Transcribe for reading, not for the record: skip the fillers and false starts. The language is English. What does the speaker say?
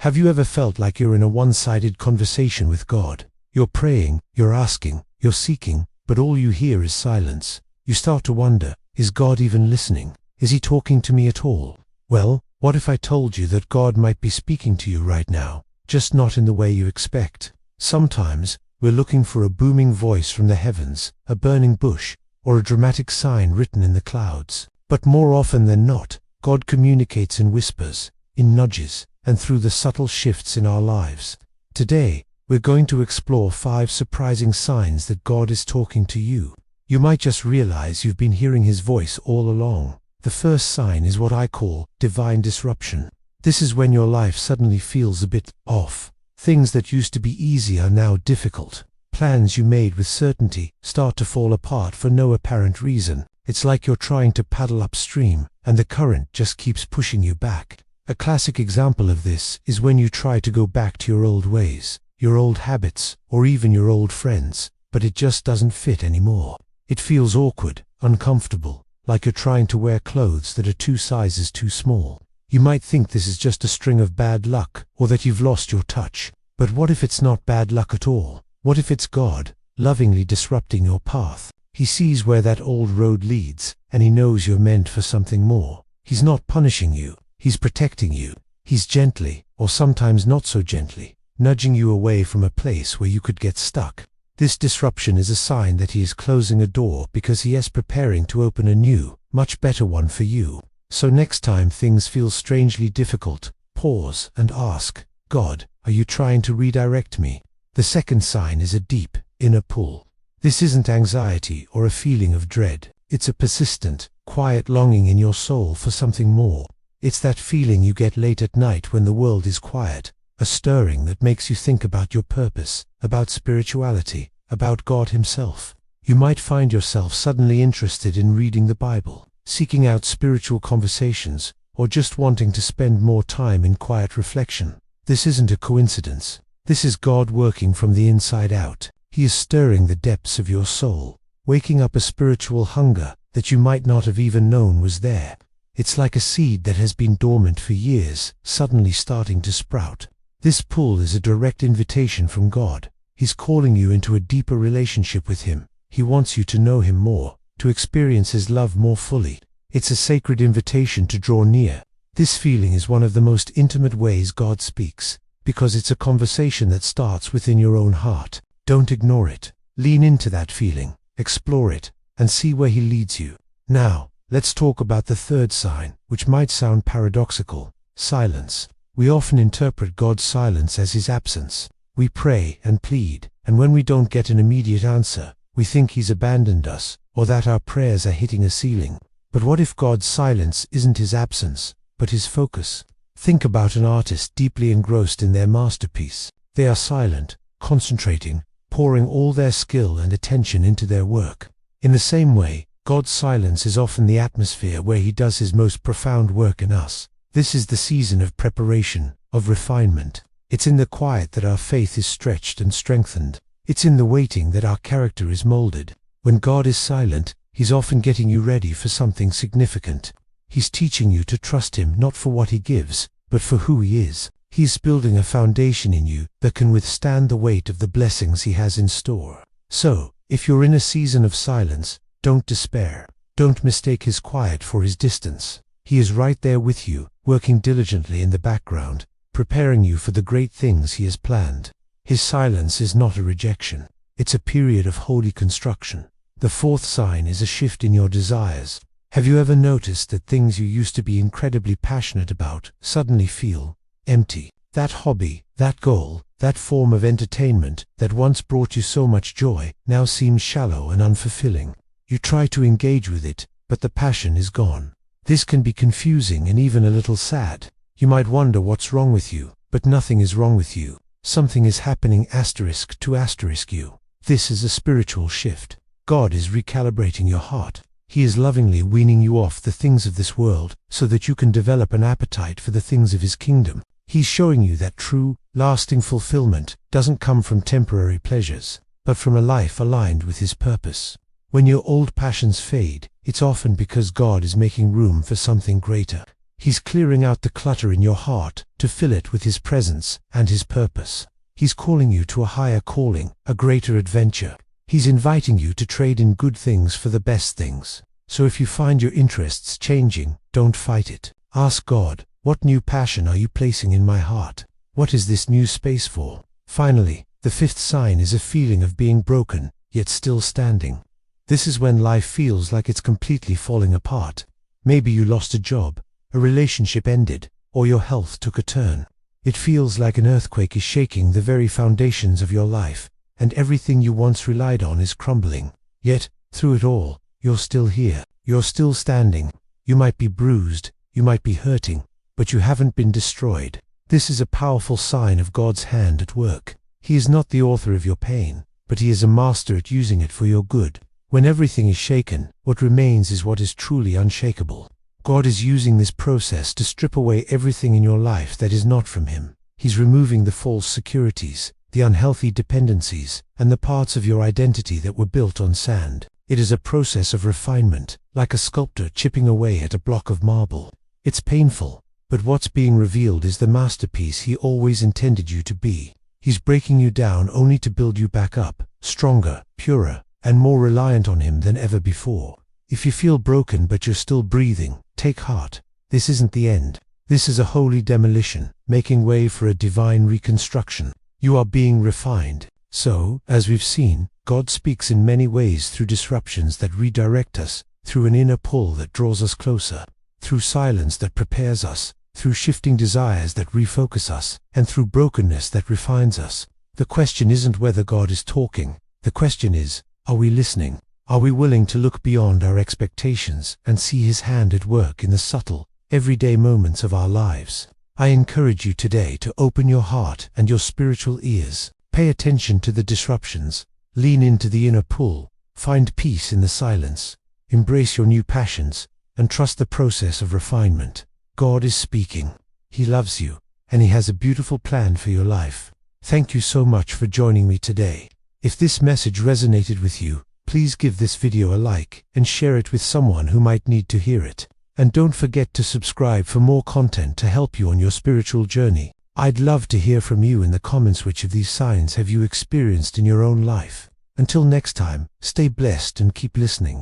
Have you ever felt like you're in a one-sided conversation with God? You're praying, you're asking, you're seeking, but all you hear is silence. You start to wonder, is God even listening? Is he talking to me at all? Well, what if I told you that God might be speaking to you right now, just not in the way you expect? Sometimes, we're looking for a booming voice from the heavens, a burning bush, or a dramatic sign written in the clouds. But more often than not, God communicates in whispers, in nudges, and through the subtle shifts in our lives. Today, we're going to explore 5 surprising signs that God is talking to you. You might just realize you've been hearing his voice all along. The first sign is what I call divine disruption. This is when your life suddenly feels a bit off. Things that used to be easy are now difficult. Plans you made with certainty start to fall apart for no apparent reason. It's like you're trying to paddle upstream, and the current just keeps pushing you back. A classic example of this is when you try to go back to your old ways, your old habits, or even your old friends, but it just doesn't fit anymore. It feels awkward, uncomfortable, like you're trying to wear clothes that are 2 sizes too small. You might think this is just a string of bad luck, or that you've lost your touch. But what if it's not bad luck at all? What if it's God, lovingly disrupting your path? He sees where that old road leads, and he knows you're meant for something more. He's not punishing you, he's protecting you. He's gently, or sometimes not so gently, nudging you away from a place where you could get stuck. This disruption is a sign that he is closing a door because he is preparing to open a new, much better one for you. So next time things feel strangely difficult, pause and ask, God, are you trying to redirect me? The second sign is a deep, inner pull. This isn't anxiety or a feeling of dread. It's a persistent, quiet longing in your soul for something more. It's that feeling you get late at night when the world is quiet, a stirring that makes you think about your purpose, about spirituality, about God himself. You might find yourself suddenly interested in reading the Bible, seeking out spiritual conversations, or just wanting to spend more time in quiet reflection. This isn't a coincidence. This is God working from the inside out. He is stirring the depths of your soul, waking up a spiritual hunger that you might not have even known was there. It's like a seed that has been dormant for years, suddenly starting to sprout. This pull is a direct invitation from God. He's calling you into a deeper relationship with him. He wants you to know him more, to experience his love more fully. It's a sacred invitation to draw near. This feeling is one of the most intimate ways God speaks, because it's a conversation that starts within your own heart. Don't ignore it. Lean into that feeling, explore it, and see where he leads you. Now, let's talk about the third sign, which might sound paradoxical: silence. We often interpret God's silence as his absence. We pray and plead, and when we don't get an immediate answer, we think he's abandoned us, or that our prayers are hitting a ceiling. But what if God's silence isn't his absence, but his focus? Think about an artist deeply engrossed in their masterpiece. They are silent, concentrating, pouring all their skill and attention into their work. In the same way, God's silence is often the atmosphere where he does his most profound work in us. This is the season of preparation, of refinement. It's in the quiet that our faith is stretched and strengthened. It's in the waiting that our character is molded. When God is silent, he's often getting you ready for something significant. He's teaching you to trust him not for what he gives, but for who he is. He's building a foundation in you that can withstand the weight of the blessings he has in store. So, if you're in a season of silence, don't despair. Don't mistake his quiet for his distance. He is right there with you, working diligently in the background, preparing you for the great things he has planned. His silence is not a rejection. It's a period of holy construction. The fourth sign is a shift in your desires. Have you ever noticed that things you used to be incredibly passionate about suddenly feel empty? That hobby, that goal, that form of entertainment that once brought you so much joy now seems shallow and unfulfilling. You try to engage with it, but the passion is gone. This can be confusing and even a little sad. You might wonder what's wrong with you, but nothing is wrong with you. Something is happening *to you. This is a spiritual shift. God is recalibrating your heart. He is lovingly weaning you off the things of this world so that you can develop an appetite for the things of his kingdom. He's showing you that true, lasting fulfillment doesn't come from temporary pleasures, but from a life aligned with his purpose. When your old passions fade, it's often because God is making room for something greater. He's clearing out the clutter in your heart to fill it with His presence and His purpose. He's calling you to a higher calling, a greater adventure. He's inviting you to trade in good things for the best things. So if you find your interests changing, don't fight it. Ask God, what new passion are you placing in my heart? What is this new space for? Finally, the fifth sign is a feeling of being broken, yet still standing. This is when life feels like it's completely falling apart. Maybe you lost a job, a relationship ended, or your health took a turn. It feels like an earthquake is shaking the very foundations of your life, and everything you once relied on is crumbling. Yet, through it all, you're still here. You're still standing. You might be bruised, you might be hurting, but you haven't been destroyed. This is a powerful sign of God's hand at work. He is not the author of your pain, but He is a master at using it for your good. When everything is shaken, what remains is what is truly unshakable. God is using this process to strip away everything in your life that is not from Him. He's removing the false securities, the unhealthy dependencies, and the parts of your identity that were built on sand. It is a process of refinement, like a sculptor chipping away at a block of marble. It's painful, but what's being revealed is the masterpiece He always intended you to be. He's breaking you down only to build you back up, stronger, purer, and more reliant on Him than ever before. If you feel broken but you're still breathing, take heart. This isn't the end. This is a holy demolition, making way for a divine reconstruction. You are being refined. So, as we've seen, God speaks in many ways through disruptions that redirect us, through an inner pull that draws us closer, through silence that prepares us, through shifting desires that refocus us, and through brokenness that refines us. The question isn't whether God is talking. The question is, are we listening? Are we willing to look beyond our expectations and see His hand at work in the subtle, everyday moments of our lives? I encourage you today to open your heart and your spiritual ears. Pay attention to the disruptions. Lean into the inner pull. Find peace in the silence. Embrace your new passions and trust the process of refinement. God is speaking. He loves you, and He has a beautiful plan for your life. Thank you so much for joining me today. If this message resonated with you, please give this video a like and share it with someone who might need to hear it. And don't forget to subscribe for more content to help you on your spiritual journey. I'd love to hear from you in the comments. Which of these signs have you experienced in your own life? Until next time, stay blessed and keep listening.